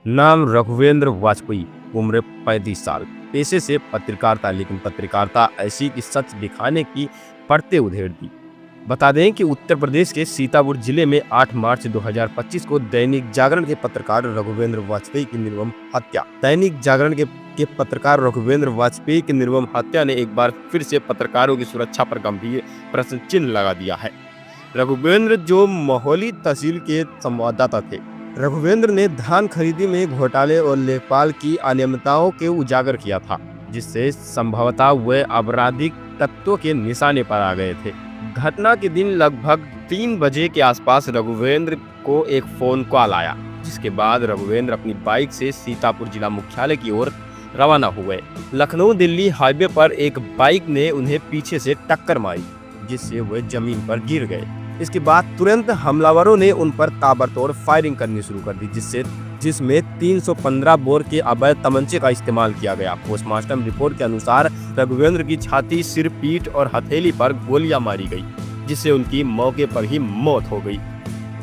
नाम रघुवेंद्र वाजपेयी, उम्र 35 साल, पेशे से पत्रकारिता, लेकिन पत्रकारिता ऐसी कि सच दिखाने की परतें उधेड़ दी। बता दें कि उत्तर प्रदेश के सीतापुर जिले में 8 मार्च 2025 को दैनिक जागरण के पत्रकार रघुवेंद्र वाजपेयी की निर्मम हत्या। दैनिक जागरण के पत्रकार रघुवेंद्र वाजपेयी की निर्मम हत्या ने एक बार फिर से पत्रकारों की सुरक्षा पर गंभीर प्रश्न चिन्ह लगा दिया है। रघुवेंद्र जो मोहाली तहसील के संवाददाता थे, रघुवेंद्र ने धान खरीदी में घोटाले और लेखपाल की अनियमितताओं के उजागर किया था, जिससे संभवतः वे आपराधिक तत्वों के निशाने पर आ गए थे। घटना के दिन लगभग 3 बजे के आसपास रघुवेंद्र को एक फोन कॉल आया, जिसके बाद रघुवेंद्र अपनी बाइक से सीतापुर जिला मुख्यालय की ओर रवाना हुए। लखनऊ दिल्ली हाईवे पर एक बाइक ने उन्हें पीछे से टक्कर मारी, जिससे वे जमीन पर गिर गए। इसके बाद तुरंत हमलावरों ने उन पर ताबड़तोड़ फायरिंग करनी शुरू कर दी, जिसमें 315 बोर के अवैध तमंचे का इस्तेमाल किया गया। पोस्टमार्टम रिपोर्ट के अनुसार रघुवेंद्र की छाती, सिर, पीठ और हथेली पर गोलियां मारी गई, जिससे उनकी मौके पर ही मौत हो गई।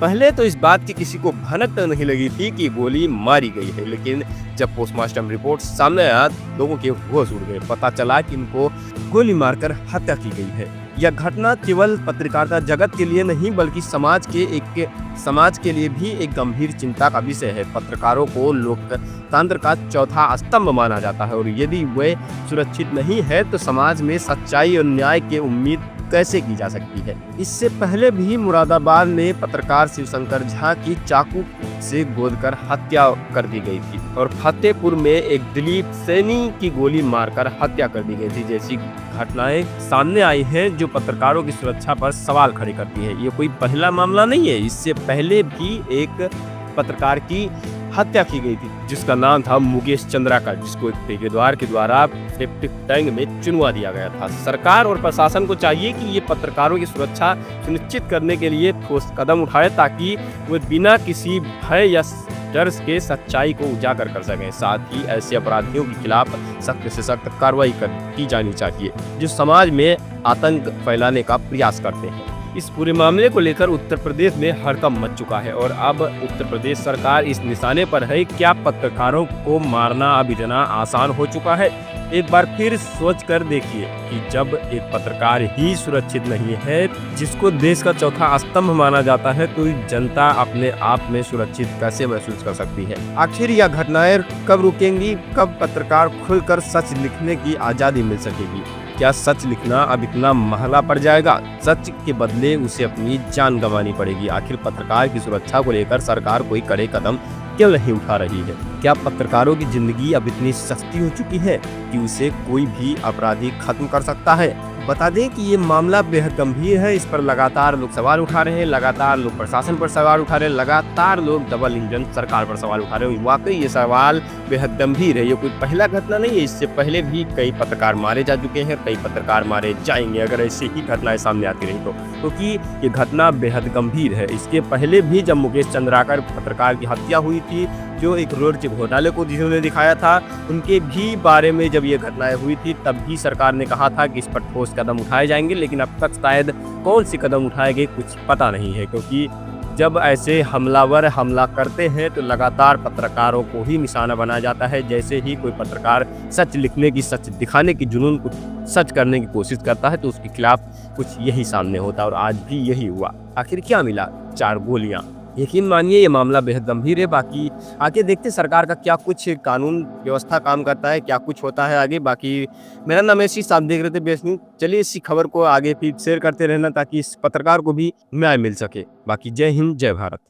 पहले तो इस बात की किसी को भनक नहीं लगी थी कि गोली मारी गई है, लेकिन जब पोस्टमार्टम रिपोर्ट सामने आया, लोगों के होश उड़ गए। पता चला कि इनको गोली मारकर हत्या की गई है। यह घटना केवल पत्रकारिता जगत के लिए नहीं, बल्कि समाज के लिए भी एक गंभीर चिंता का विषय है। पत्रकारों को लोकतंत्र का चौथा स्तंभ माना जाता है, और यदि वे सुरक्षित नहीं है तो समाज में सच्चाई और न्याय की उम्मीद कैसे की जा सकती है। इससे पहले भी मुरादाबाद में पत्रकार शिवशंकर झा की चाकू से गोदकर हत्या कर दी गई थी, और फतेहपुर में एक दिलीप सैनी की गोली मारकर हत्या कर दी गई थी। जैसी घटनाएं सामने आई हैं जो पत्रकारों की सुरक्षा पर सवाल खड़े करती है। ये कोई पहला मामला नहीं है। इससे पहले भी एक पत्रकार की हत्या की गई थी, जिसका नाम था मुकेश चंद्राकर, जिसको एक ठेकेदार के द्वारा सेप्टिक टैंक में चुनवा दिया गया था। सरकार और प्रशासन को चाहिए कि ये पत्रकारों की सुरक्षा सुनिश्चित करने के लिए ठोस कदम उठाए, ताकि वे बिना किसी भय या डर के सच्चाई को उजागर कर सकें। साथ ही ऐसे अपराधियों के खिलाफ सख्त से सख्त कार्रवाई की जानी चाहिए, जो समाज में आतंक फैलाने का प्रयास करते हैं। इस पूरे मामले को लेकर उत्तर प्रदेश में हड़कंप मच चुका है, और अब उत्तर प्रदेश सरकार इस निशाने पर है। क्या पत्रकारों को मारना अब इतना आसान हो चुका है? एक बार फिर सोच कर देखिए कि जब एक पत्रकार ही सुरक्षित नहीं है, जिसको देश का चौथा स्तंभ माना जाता है, तो जनता अपने आप में सुरक्षित कैसे महसूस कर सकती है? आखिर यह घटनाएं कब रुकेंगी? कब पत्रकार खुलकर सच लिखने की आज़ादी मिल सकेगी? क्या सच लिखना अब इतना महंगा पड़ जाएगा? सच के बदले उसे अपनी जान गंवानी पड़ेगी। आखिर पत्रकार की सुरक्षा को लेकर सरकार कोई कड़े कदम क्यों नहीं उठा रही है? क्या पत्रकारों की जिंदगी अब इतनी सस्ती हो चुकी है कि उसे कोई भी अपराधी खत्म कर सकता है? बता दें कि ये मामला बेहद गंभीर है। इस पर लगातार लोग सवाल उठा रहे हैं, लगातार लोग प्रशासन पर सवाल उठा रहे हैं, लगातार लोग डबल इंजन सरकार पर सवाल उठा रहे हैं। वाकई ये सवाल बेहद गंभीर है। ये कोई पहला घटना नहीं है। इससे पहले भी कई पत्रकार मारे जा चुके हैं, कई पत्रकार मारे जाएंगे अगर ऐसी ही घटनाएं सामने आती रही तो, क्योंकि ये घटना बेहद गंभीर है। इसके पहले भी जब मुकेश चंद्राकर पत्रकार की हत्या हुई थी, जो एक रोड के घोटाले को जिन्होंने दिखाया था, उनके भी बारे में जब ये घटनाएं हुई थी, तब भी सरकार ने कहा था कि इस पर ठोस कदम उठाए जाएंगे, लेकिन अब तक शायद कौन सी कदम उठाए गए कुछ पता नहीं है। क्योंकि जब ऐसे हमलावर हमला करते हैं तो लगातार पत्रकारों को ही निशाना बनाया जाता है। जैसे ही कोई पत्रकार सच लिखने की, सच दिखाने की जुनून, कुछ सच करने की कोशिश करता है, तो उसके खिलाफ कुछ यही सामने होता है, और आज भी यही हुआ। आखिर क्या मिला? 4 गोलियां। यकीन मानिए ये मामला बेहद गंभीर है। बाकी आगे देखते सरकार का क्या कुछ कानून व्यवस्था काम करता है, क्या कुछ होता है आगे। बाकी मेरा नाम आशीष, आप देख रहे थे बेस्ट न्यूज। चलिए इसी खबर को आगे फिर शेयर करते रहना, ताकि इस पत्रकार को भी न्याय मिल सके। बाकी जय हिंद, जय भारत।